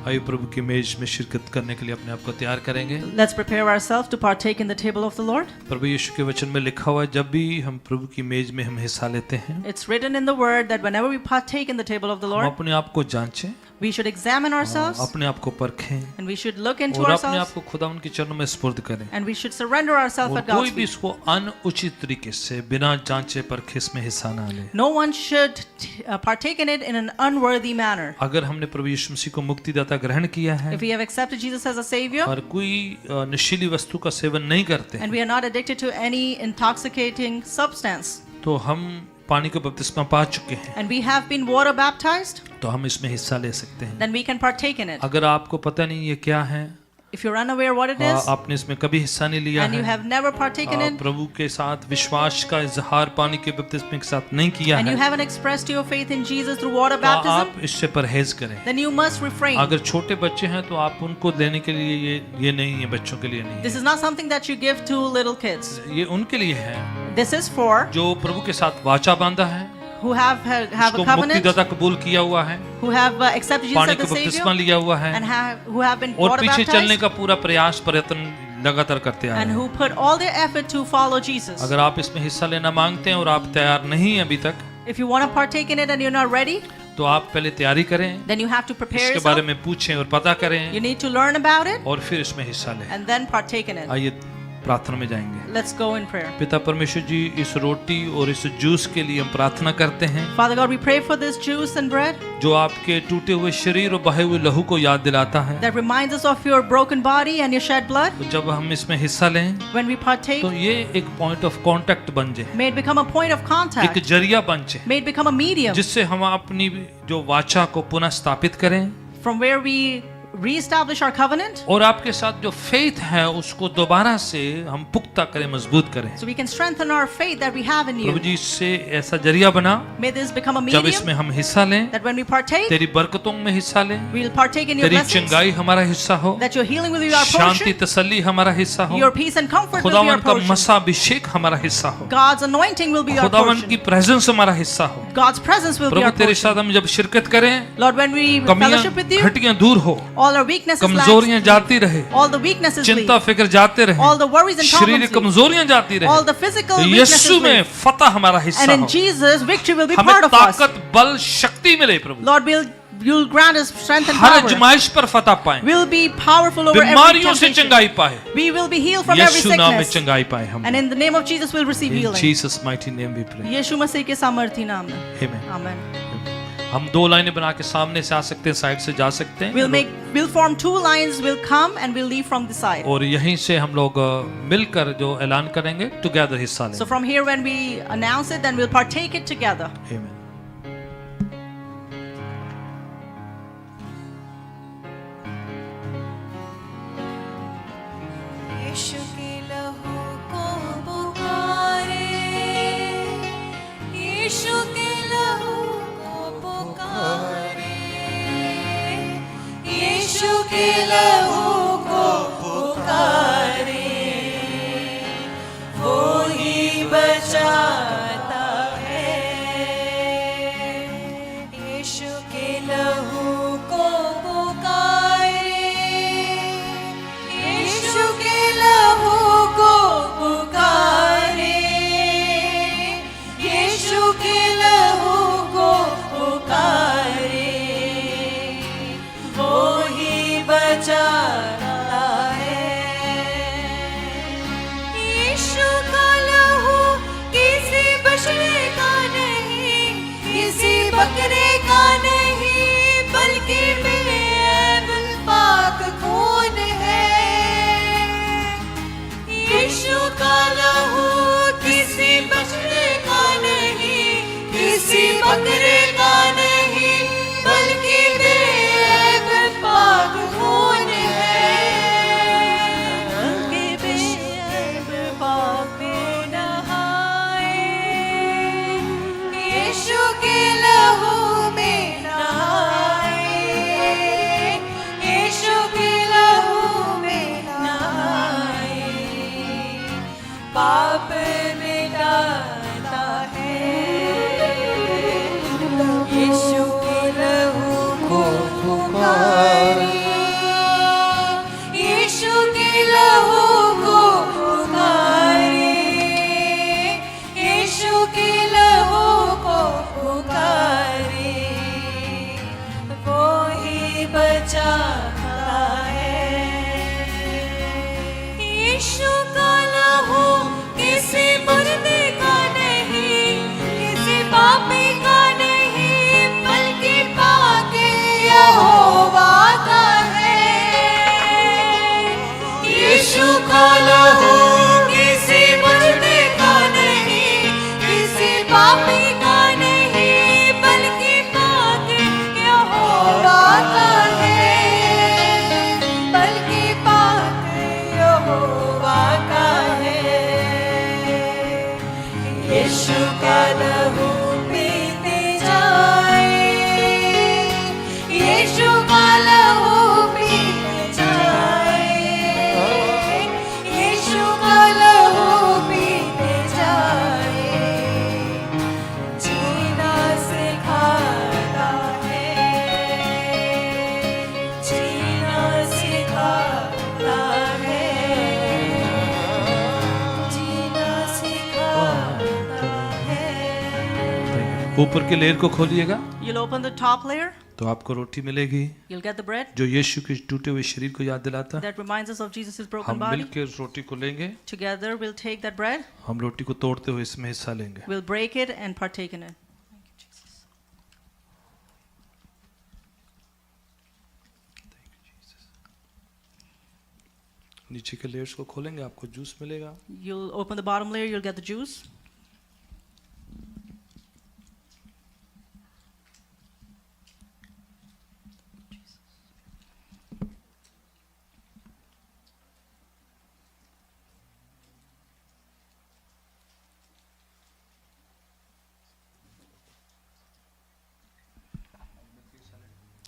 आइए प्रभु की मेज में शिरकत करने के लिए अपने आप को तैयार करेंगे। Let's prepare ourselves to partake in the table of the Lord. प्रभु यीशु के वचन में लिखा हुआ है, जब भी हम प्रभु की मेज में हम हिस्सा लेते हैं, It's written in the word that whenever we partake in the table of the हम Lord, अपने आप को जांचें, we should examine ourselves अपने आप को परखें and we should look into और अपने आप ourselves को खुदा उनके चरणों में स्पुर्द करें। and we should surrender ourselves और at कोई God's भी feet. इसको अनुचित तरीके से बिना जांचे परखे इसमें हिस्सा ना ले। No one should partake in it in an unworthy manner. अगर हमने प्रभु यीशु मसीह को मुक्तिदाता ग्रहण किया है If we have accepted Jesus as a Savior और कोई नशीली वस्तु का सेवन नहीं करते, and we are not addicted to any intoxicating substance तो हम पानी का बपतिस्मा पा चुके हैं, and we have been water baptized, तो हम इसमें हिस्सा ले सकते हैं। then we can partake in it. अगर आपको पता नहीं ये क्या है, If you're unaware what it is आपने इसमें कभी हिस्सा नहीं लिया and you है, have never partaken in प्रभु के साथ विश्वास का इजहार पानी के बपतिस्मे के साथ नहीं किया and you है, haven't expressed your faith in Jesus through water तो baptism, आप इससे परहेज करें। then you must refrain. अगर छोटे बच्चे हैं तो आप उनको देने के लिए ये नहीं है, बच्चों के लिए नहीं This is not something that you give to little kids. है, ये उनके लिए है This is for जो प्रभु के साथ वाचा बांधा है, who have a उसको covenant, मुक्तिदाता कबूल किया हुआ है, who have accepted Jesus पानी as का the बपतिस्मा Savior लिया हुआ है and who have been और water पीछे चलने baptized का पूरा प्रयास प्रयत्न लगातार करते आ रहे and हैं। who put all their effort to follow Jesus. अगर आप इसमें हिस्सा लेना मांगते हैं और आप तैयार नहीं हैं अभी तक, If you want to partake in it and you're not ready, तो आप पहले तैयारी करें, then you have to prepare इसके बारे yourself. में पूछें और पता You करें need to learn about it और फिर इसमें हिस्सा लें। and then partake in it. आइए प्रार्थना में जाएंगे। Let's go in prayer. पिता परमेश्वर जी, इस रोटी और इस जूस के लिए हम प्रार्थना करते हैं, Father God, we pray for this juice and bread जो आपके टूटे हुए शरीर और बहे हुए लहू को याद दिलाता है। that reminds us of your broken body and your shed blood. तो जब हम इसमें हिस्सा लें When we partake, तो ये एक पॉइंट ऑफ कांटेक्ट बन जाए, may it become a point of एक contact. जरिया बन जाए, May it become a medium जिससे हम अपनी जो वाचा को पुनः स्थापित करें from where we reestablish our covenant और आपके साथ जो फेथ है उसको दोबारा से हम पुख्ता करें, मजबूत करें। so we can strengthen our faith that we have in Prabhu you. जी, इससे ऐसा जरिया बना May this become a जब medium इसमें हम हिस्सा लें, that when we partake, तेरी बरकतों में हिस्सा लें, we'll partake in your तेरी blessings, चंगाई हमारा हिस्सा हो, that your healing will be our Shanti portion, तसल्ली हमारा हिस्सा हो, your peace and comfort will be खुदावन our का portion, मसा अभिषेक हमारा हिस्सा हो, God's anointing will be our खुदावन की portion, प्रेजेंस हमारा हिस्सा हो। God's presence will be our प्रभु तेरे portion. साथ हम जब शिरकत करें, Lord, when we कमियां fellowship with you, घटियां दूर हो, all our weaknesses कमजोरियां lack, जाती रहे, all the weaknesses leave, चिंता फिक्र जाते रहे, all the worries and शरीर problems leave, कमजोरियां जाती रहे, all the physical तो weaknesses यीशु में leave, फतह हमारा हिस्सा and in हो। Jesus, victory will be हमें part of us. ताकत बल शक्ति मिले प्रभु, Lord, you'll grant us strength and her power. आजमाइश पर फतह पाए, We'll be powerful over every बीमारियों से temptation. चंगाई पाए, We will be healed from every यीशु नाम में sickness. चंगाई पाए हम। And in the name of Jesus, we'll receive In healing. Jesus mighty name we pray. यीशु मसीह के सामर्थी नाम में. Amen. Amen. हम दो लाइनें बना के सामने से आ सकते हैं, साइड से जा सकते हैं, We'll form two lines. We'll come and we'll leave from the side. और यहीं से हम लोग मिलकर जो ऐलान करेंगे, टुगेदर हिस्सा लेंगे। So from here, when we announce it, then we'll partake it together. Amen. यीशु के लहू को पुकारे, यीशु के लहू को पुकारे, यीशु के लहू को पुकारे, वो ही बचाता है। यीशु के लहू को पुकारे, यीशु के लहू को पुकारे, यीशु के लहू को पुकारे, वो ही बचाता है। यीशु का लहू किसी बछड़े का नहीं, किसी बकरे का नहीं, बल्कि बेअब पाक खून है। यीशु का लहू किसी बछड़े का नहीं, किसी बकरे का नहीं, बल्कि बेअब पाक खून है। बल्कि बेअब पाक में नहाए, यीशु के लहू में नहाए, यीशु के लहू में नहाए, पाप मिटाता है। ऊपर के लेयर को खोलिएगा You'll open the top layer. तो आपको रोटी मिलेगी You'll get the bread जो यीशु के टूटे हुए शरीर को याद दिलाता है। that reminds us of Jesus' broken हम body. मिलकर उस रोटी को लेंगे, Together, we'll take that bread. हम रोटी को तोड़ते हुए इसमें हिस्सा लेंगे। We'll break it and partake in it. नीचे के लेयर्स को खोलेंगे, आपको जूस मिलेगा। You'll open the bottom layer. You'll get the juice.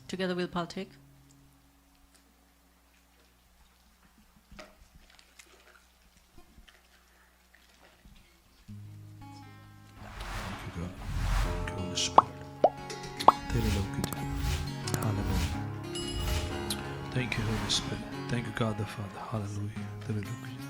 Together we'll partake. Holy Spirit. तेरे लोग की जय। Hallelujah. Thank you, Holy Spirit. Thank you, God the Father. Hallelujah. तेरे लोग की जय।